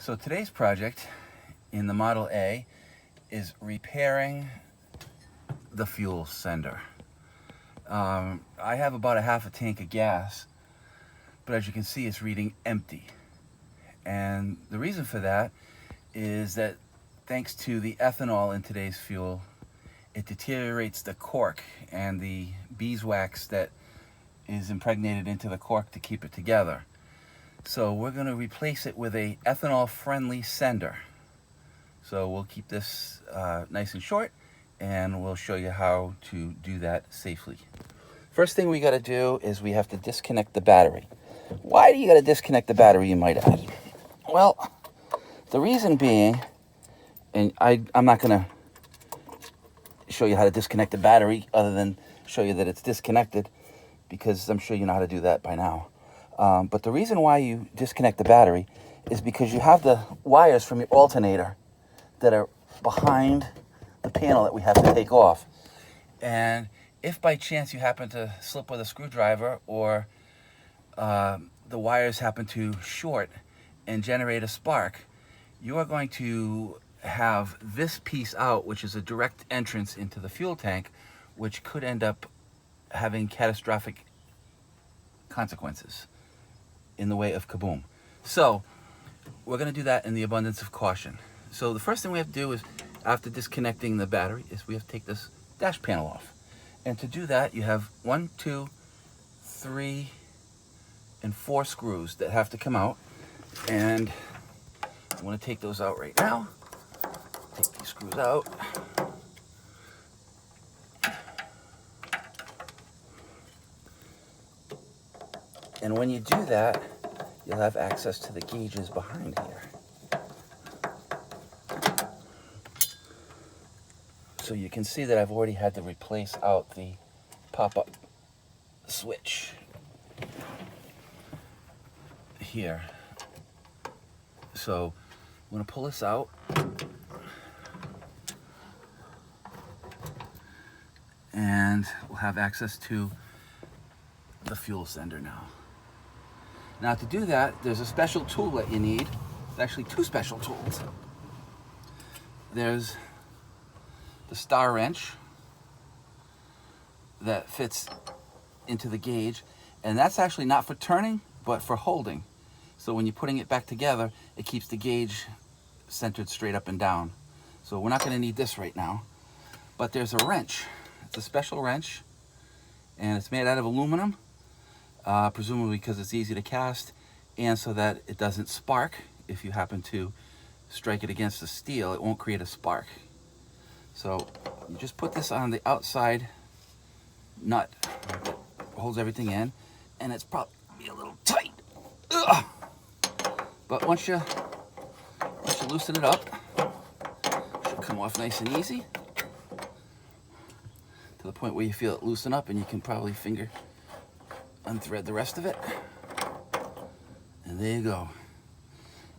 So today's project in the Model A is repairing the fuel sender. I have about a half a tank of gas, but as you can see, it's reading empty. And the reason for that is that thanks to the ethanol in today's fuel, it deteriorates the cork and the beeswax that is impregnated into the cork to keep it together. So we're going to replace it with a ethanol-friendly sender. So we'll keep this nice and short, and we'll show you how to do that safely. First thing we got to do is we have to disconnect the battery. Why do you got to disconnect the battery, you might ask? Well, the reason being, and I'm not going to show you how to disconnect the battery other than show you that it's disconnected, because I'm sure you know how to do that by now. But the reason why you disconnect the battery is because you have the wires from your alternator that are behind the panel that we have to take off. And if by chance you happen to slip with a screwdriver, or the wires happen to short and generate a spark, you are going to have this piece out, which is a direct entrance into the fuel tank, which could end up having catastrophic consequences in the way of kaboom. So we're going to do that in the abundance of caution. So the first thing we have to do is, after disconnecting the battery, is we have to take this dash panel off. And to do that, you have 1, 2, 3, and 4 screws that have to come out. And I'm going to take those out right now. Take these screws out. And when you do that, you'll have access to the gauges behind here. So you can see that I've already had to replace out the pop-up switch here. So I'm going to pull this out. And we'll have access to the fuel sender now. Now to do that, there's a special tool that you need. There's actually 2 special tools. There's the star wrench that fits into the gauge, and that's actually not for turning, but for holding. So when you're putting it back together, it keeps the gauge centered straight up and down. So we're not going to need this right now. But there's a wrench. It's a special wrench, and it's made out of aluminum. Presumably because it's easy to cast, and so that it doesn't spark. If you happen to strike it against the steel, it won't create a spark. So you just put this on the outside nut that holds everything in, and it's probably a little tight. Ugh! But once you loosen it up, it should come off nice and easy, to the point where you feel it loosen up and you can probably finger unthread the rest of it. And there you go.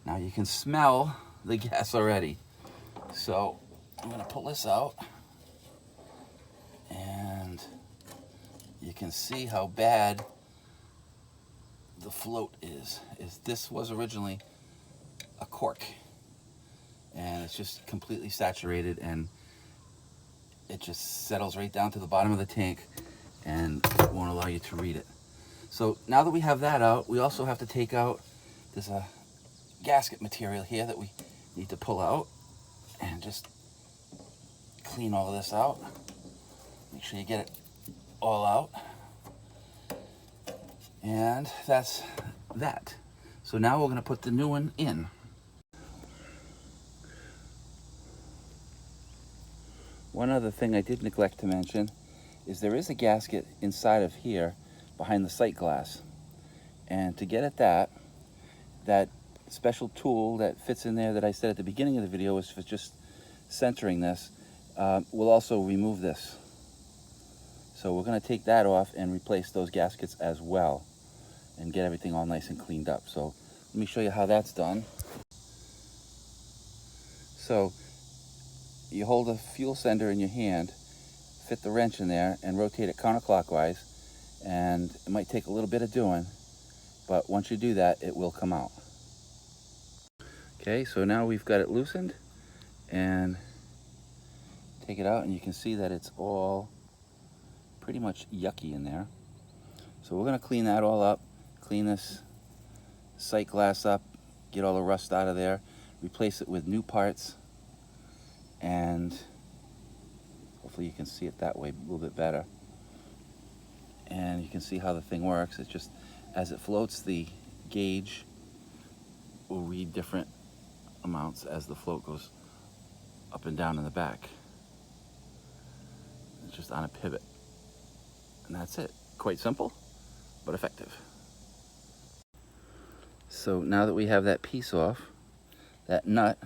Now you can smell the gas already. So I'm going to pull this out, and you can see how bad the float is. This was originally a cork, and it's just completely saturated, and it just settles right down to the bottom of the tank and won't allow you to read it. So now that we have that out, we also have to take out, there's a gasket material here that we need to pull out, and just clean all of this out. Make sure you get it all out. And that's that. So now we're going to put the new one in. One other thing I did neglect to mention is there is a gasket inside of here behind the sight glass, and to get at that special tool that fits in there that I said at the beginning of the video is for just centering this, will also remove this. So we're going to take that off and replace those gaskets as well, and get everything all nice and cleaned up. So let me show you how that's done. So you hold a fuel sender in your hand, fit the wrench in there, and rotate it counterclockwise. And it might take a little bit of doing, but once you do that, it will come out. Okay, so now we've got it loosened, and take it out and you can see that it's all pretty much yucky in there. So we're gonna clean that all up, clean this sight glass up, get all the rust out of there, replace it with new parts, and hopefully you can see it that way a little bit better. And you can see how the thing works. It's just, as it floats, the gauge will read different amounts as the float goes up and down in the back. It's just on a pivot. And that's it. Quite simple, but effective. So now that we have that piece off, that nut,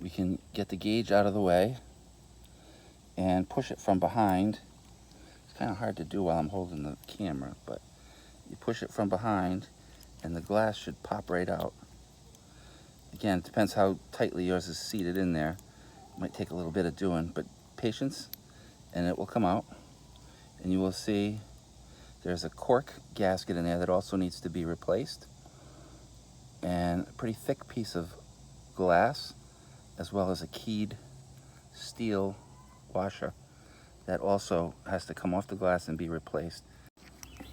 we can get the gauge out of the way and push it from behind. It's kind of hard to do while I'm holding the camera, but you push it from behind and the glass should pop right out. Again, it depends how tightly yours is seated in there. It might take a little bit of doing, but patience, and it will come out. And you will see there's a cork gasket in there that also needs to be replaced, and a pretty thick piece of glass, as well as a keyed steel washer that also has to come off the glass and be replaced.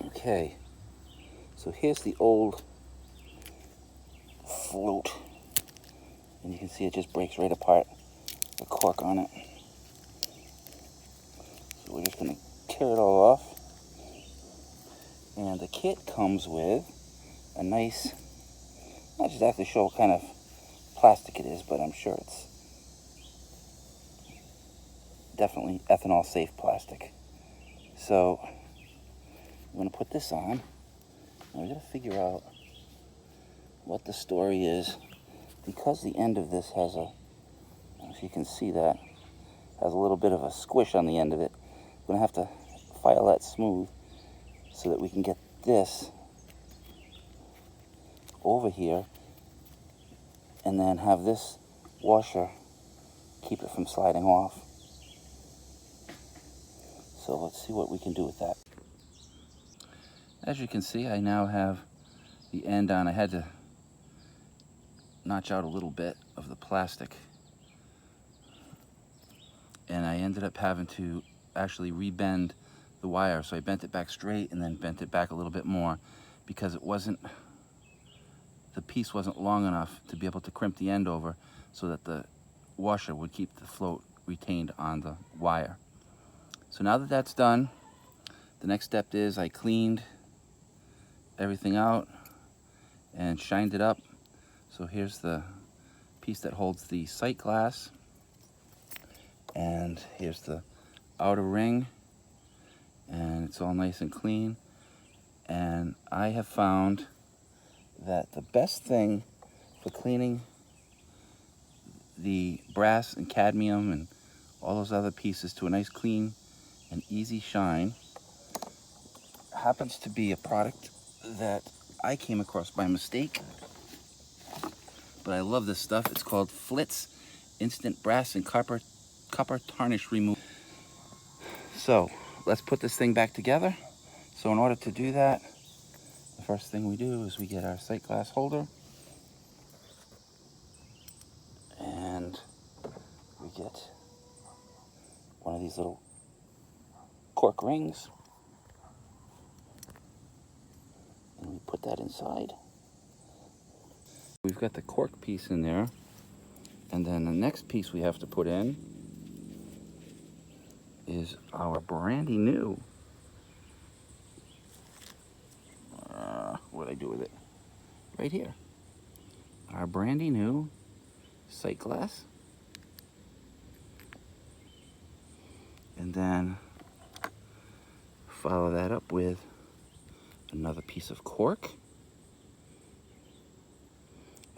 Okay, so here's the old float, and you can see it just breaks right apart, the cork on it. So we're just going to tear it all off. And the kit comes with a nice, not exactly sure what kind of plastic it is, but I'm sure it's definitely ethanol safe plastic. So I'm going to put this on. And we're going to figure out what the story is, because the end of this has a, if you can see that, has a little bit of a squish on the end of it. I'm going to have to file that smooth so that we can get this over here and then have this washer keep it from sliding off. So let's see what we can do with that. As you can see, I now have the end on. I had to notch out a little bit of the plastic, and I ended up having to actually rebend the wire. So I bent it back straight and then bent it back a little bit more, because it wasn't, the piece wasn't long enough to be able to crimp the end over so that the washer would keep the float retained on the wire. So now that that's done, the next step is I cleaned everything out and shined it up. So here's the piece that holds the sight glass, and here's the outer ring, and it's all nice and clean. And I have found that the best thing for cleaning the brass and cadmium and all those other pieces to a nice clean and easy shine happens to be a product that I came across by mistake, but I love this stuff. It's called Flitz Instant Brass and Copper Tarnish Removal. So let's put this thing back together. So in order to do that, the first thing we do is we get our sight glass holder, and we get one of these little cork rings, and we put that inside. We've got the cork piece in there, and then the next piece we have to put in is our brandy new, what'd I do with it? Right here. Our brandy new sight glass. And then follow that up with another piece of cork.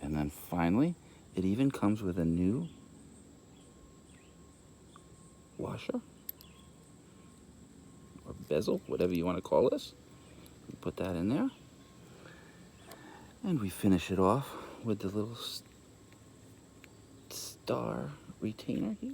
And then finally, it even comes with a new washer or bezel, whatever you want to call this. We put that in there. And we finish it off with the little star retainer here.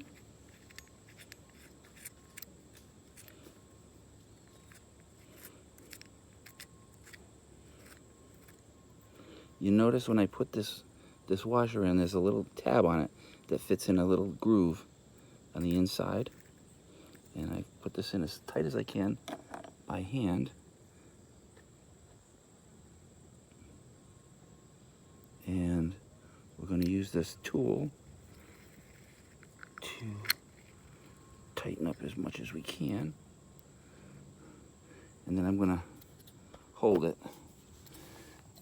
You notice when I put this this washer in, there's a little tab on it that fits in a little groove on the inside. And I put this in as tight as I can by hand. And we're going to use this tool to tighten up as much as we can. And then I'm going to hold it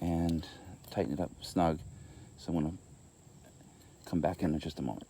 and tighten it up snug. So I'm going to come back in just a moment.